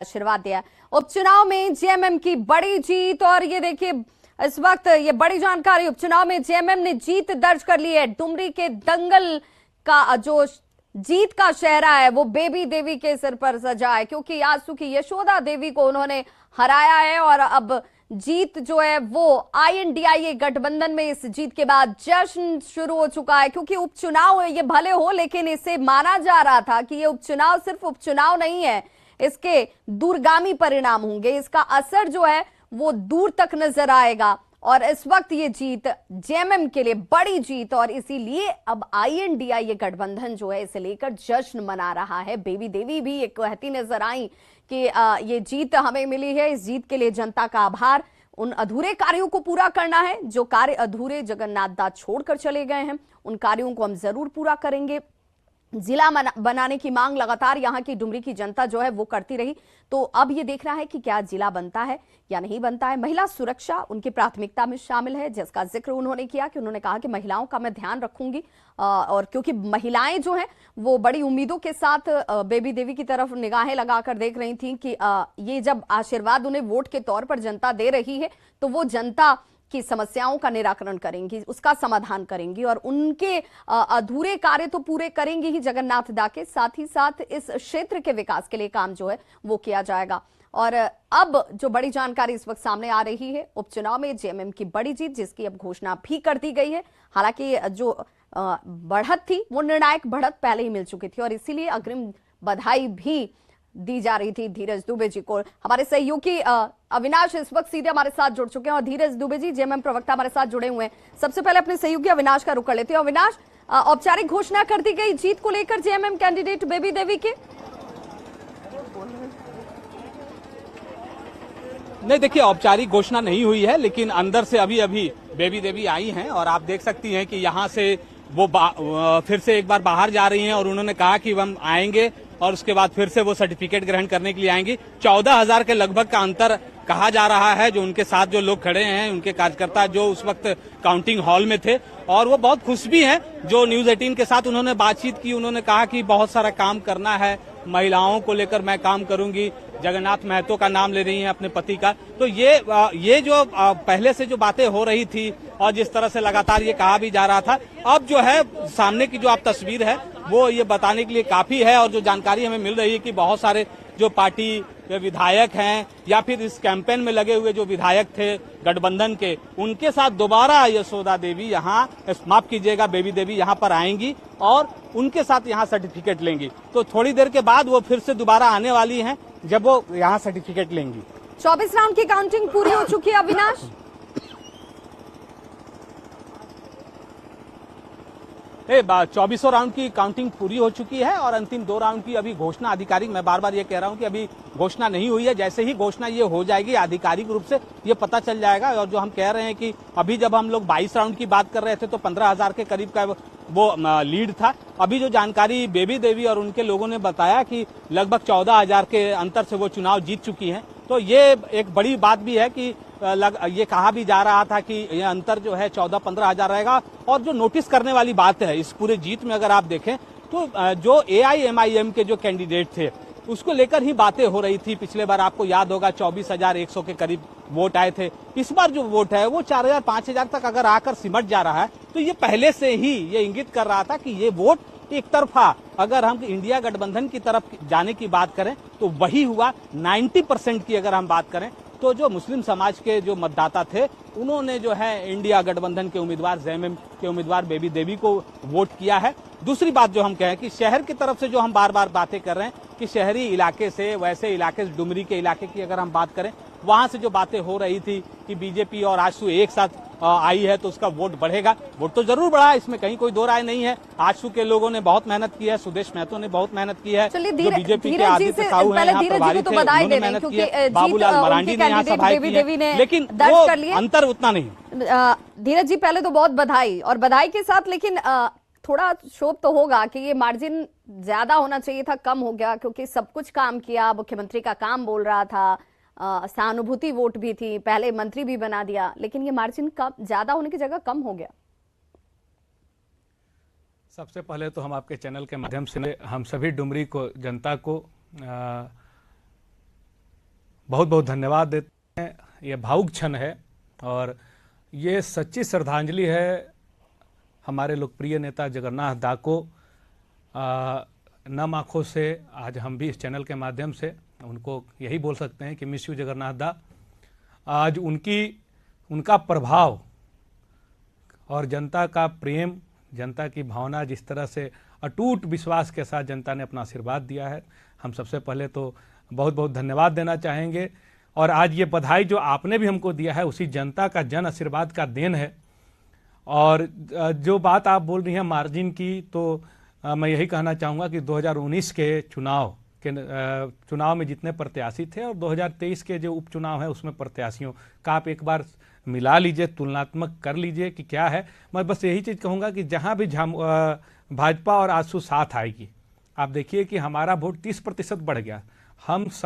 आशीर्वाद दिया। उपचुनाव में जेएमएम की बड़ी जीत और ये देखिए इस वक्त ये बड़ी जानकारी, उपचुनाव में जेएमएम ने जीत दर्ज कर ली है। डुमरी के दंगल का जो जीत का शहरा है वो बेबी देवी के सिर पर सजा है, क्योंकि आंसू की यशोदा देवी को उन्होंने हराया है और अब जीत जो है वो आईएनडीआईए गठबंधन में इस जीत के बाद जश्न शुरू हो चुका है। क्योंकि उपचुनाव ये भले हो, लेकिन इसे माना जा रहा था कि ये उपचुनाव सिर्फ उपचुनाव नहीं है, इसके दूरगामी परिणाम होंगे, इसका असर जो है वो दूर तक नजर आएगा। और इस वक्त ये जीत जेएमएम के लिए बड़ी जीत और इसीलिए अब आईएनडीआईए गठबंधन जो है इसे लेकर जश्न मना रहा है। बेबी देवी भी एक कहती नजर आई कि ये जीत हमें मिली है, इस जीत के लिए जनता का आभार। उन अधूरे कार्यों को पूरा करना है, जो कार्य अधूरे जगन्नाथ दास छोड़कर चले गए हैं उन कार्यों को हम जरूर पूरा करेंगे। जिला बनाने की मांग लगातार यहां की डुमरी की जनता जो है वो करती रही, तो अब ये देखना है कि क्या जिला बनता है या नहीं बनता है। महिला सुरक्षा उनकी प्राथमिकता में शामिल है, जिसका जिक्र उन्होंने किया कि उन्होंने कहा कि महिलाओं का मैं ध्यान रखूंगी। और क्योंकि महिलाएं जो हैं वो बड़ी उम्मीदों के साथ बेबी देवी की तरफ निगाहें लगाकर देख रही थी कि ये जब आशीर्वाद उन्हें वोट के तौर पर जनता दे रही है तो वो जनता की समस्याओं का निराकरण करेंगी, उसका समाधान करेंगी और उनके अधूरे कार्य तो पूरे करेंगी ही जगन्नाथ दा के, साथ ही साथ इस क्षेत्र के विकास के लिए काम जो है वो किया जाएगा। और अब जो बड़ी जानकारी इस वक्त सामने आ रही है, उपचुनाव में जेएमएम की बड़ी जीत, जिसकी अब घोषणा भी कर दी गई है। हालांकि जो बढ़त थी वो निर्णायक बढ़त पहले ही मिल चुकी थी और इसीलिए अग्रिम बधाई भी दी जा रही थी धीरज दुबे जी को। हमारे सहयोगी अविनाश इस वक्त सीधे हमारे साथ जुड़ चुके हैं और धीरज दुबे जी जेएमएम प्रवक्ता हमारे साथ जुड़े हुए हैं। सबसे पहले अपने सहयोगी अविनाश का रुख कर लेते हैं। अविनाश, औपचारिक घोषणा कर दी गई जीत को लेकर जेएमएम कैंडिडेट बेबी देवी के? नहीं, देखिए औपचारिक घोषणा नहीं हुई है, लेकिन अंदर से अभी अभी बेबी देवी आई हैं और आप देख सकती हैं कि यहाँ से वो फिर से एक बार बाहर जा रही हैं और उन्होंने कहा कि हम आएंगे और उसके बाद फिर से वो सर्टिफिकेट ग्रहण करने के लिए आएंगी। 14,000 के लगभग का अंतर कहा जा रहा है। जो उनके साथ जो लोग खड़े हैं, उनके कार्यकर्ता जो उस वक्त काउंटिंग हॉल में थे, और वो बहुत खुश भी हैं। जो न्यूज 18 के साथ उन्होंने बातचीत की, उन्होंने कहा कि बहुत सारा काम करना है, महिलाओं को लेकर मैं काम करूंगी। जगन्नाथ महतो का नाम ले रही हैं, अपने पति का। तो ये जो पहले से जो बातें हो रही थी और जिस तरह से लगातार ये कहा भी जा रहा था, अब जो है सामने की जो आप तस्वीर है वो ये बताने के लिए काफी है। और जो जानकारी हमें मिल रही है कि बहुत सारे जो पार्टी के विधायक हैं या फिर इस कैंपेन में लगे हुए जो विधायक थे गठबंधन के, उनके साथ दोबारा यशोदा देवी यहाँ, माफ कीजिएगा, बेबी देवी यहाँ पर आएंगी और उनके साथ यहाँ सर्टिफिकेट लेंगी। तो थोड़ी देर के बाद वो फिर से दोबारा आने वाली हैं जब वो यहाँ सर्टिफिकेट लेंगी। 24 राउंड की काउंटिंग पूरी हो चुकी है अविनाश? 24 राउंड की काउंटिंग पूरी हो चुकी है और अंतिम 2 राउंड की अभी घोषणा आधिकारिक, मैं बार बार ये कह रहा हूं कि अभी घोषणा नहीं हुई है। जैसे ही घोषणा ये हो जाएगी आधिकारिक रूप से ये पता चल जाएगा। और जो हम कह रहे हैं कि अभी जब हम लोग 22 राउंड की बात कर रहे थे तो 15,000 के करीब का वो लीड था। अभी जो जानकारी बेबी देवी और उनके लोगों ने बताया कि लगभग 14,000 के अंतर से वो चुनाव जीत चुकी हैं। तो ये एक बड़ी बात भी है कि ये कहा भी जा रहा था कि ये अंतर जो है 14-15 हजार रहेगा। और जो नोटिस करने वाली बात है इस पूरे जीत में, अगर आप देखें तो जो एआईएमआईएम के जो कैंडिडेट थे उसको लेकर ही बातें हो रही थी। पिछले बार आपको याद होगा 24,100 के करीब वोट आए थे। इस बार जो वोट है वो 4,000-5,000 तक अगर आकर सिमट जा रहा है तो ये पहले से ही ये इंगित कर रहा था कि ये वोट एक तरफा, अगर हम इंडिया गठबंधन की तरफ जाने की बात करें तो वही हुआ। 90% की अगर हम बात करें तो जो मुस्लिम समाज के जो मतदाता थे उन्होंने जो है इंडिया गठबंधन के उम्मीदवार जेएमएम के उम्मीदवार बेबी देवी को वोट किया है। दूसरी बात जो हम कहें कि शहर की तरफ से जो हम बार बार बातें कर रहे हैं कि शहरी इलाके से वैसे इलाके, डुमरी के इलाके की अगर हम बात करें, वहां से जो बातें हो रही थी कि बीजेपी और आजसू एक साथ आई है तो उसका वोट बढ़ेगा। वोट तो जरूर बढ़ा, इसमें कहीं कोई दो राय नहीं है। आजसू के लोगों ने बहुत मेहनत की है, सुदेश महतो ने बहुत मेहनत की है, जो बीजेपी के आदित्य साहू हैं यहाँ प्रभारी थे, उन्होंने मेहनत की है, बाबूलाल मरांडी ने यहाँ सभाएं की है, लेकिन वो अंतर उतना नहीं। धीरज जी, पहले तो बहुत बधाई, और बधाई के साथ लेकिन थोड़ा शोभ तो होगा कि ये मार्जिन ज्यादा होना चाहिए था, कम हो गया, क्योंकि सब कुछ काम किया, मुख्यमंत्री का काम बोल रहा था, सहानुभूति वोट भी थी, पहले मंत्री भी बना दिया, लेकिन ये मार्जिन कम, ज्यादा होने की जगह कम हो गया। सबसे पहले तो हम आपके चैनल के माध्यम से हम सभी डुमरी को, जनता को बहुत बहुत धन्यवाद देते हैं। ये भावुक क्षण है और ये सच्ची श्रद्धांजलि है हमारे लोकप्रिय नेता जगन्नाथ दा को। नम आँखों से आज हम भी इस चैनल के माध्यम से उनको यही बोल सकते हैं कि मिस यू जगन्नाथ दा। आज उनका प्रभाव और जनता का प्रेम, जनता की भावना, जिस तरह से अटूट विश्वास के साथ जनता ने अपना आशीर्वाद दिया है, हम सबसे पहले तो बहुत बहुत धन्यवाद देना चाहेंगे। और आज ये बधाई जो आपने भी हमको दिया है उसी जनता का जन आशीर्वाद का देन है। और जो बात आप बोल रही हैं मार्जिन की, तो मैं यही कहना चाहूँगा कि 2019 के चुनाव में जितने प्रत्याशी थे और 2023 के जो उपचुनाव है उसमें प्रत्याशियों का आप एक बार मिला लीजिए, तुलनात्मक कर लीजिए कि क्या है। मैं बस यही चीज़ कहूँगा कि जहाँ भी भाजपा और आजसू साथ आएगी, आप देखिए कि हमारा वोट 30% बढ़ गया। हम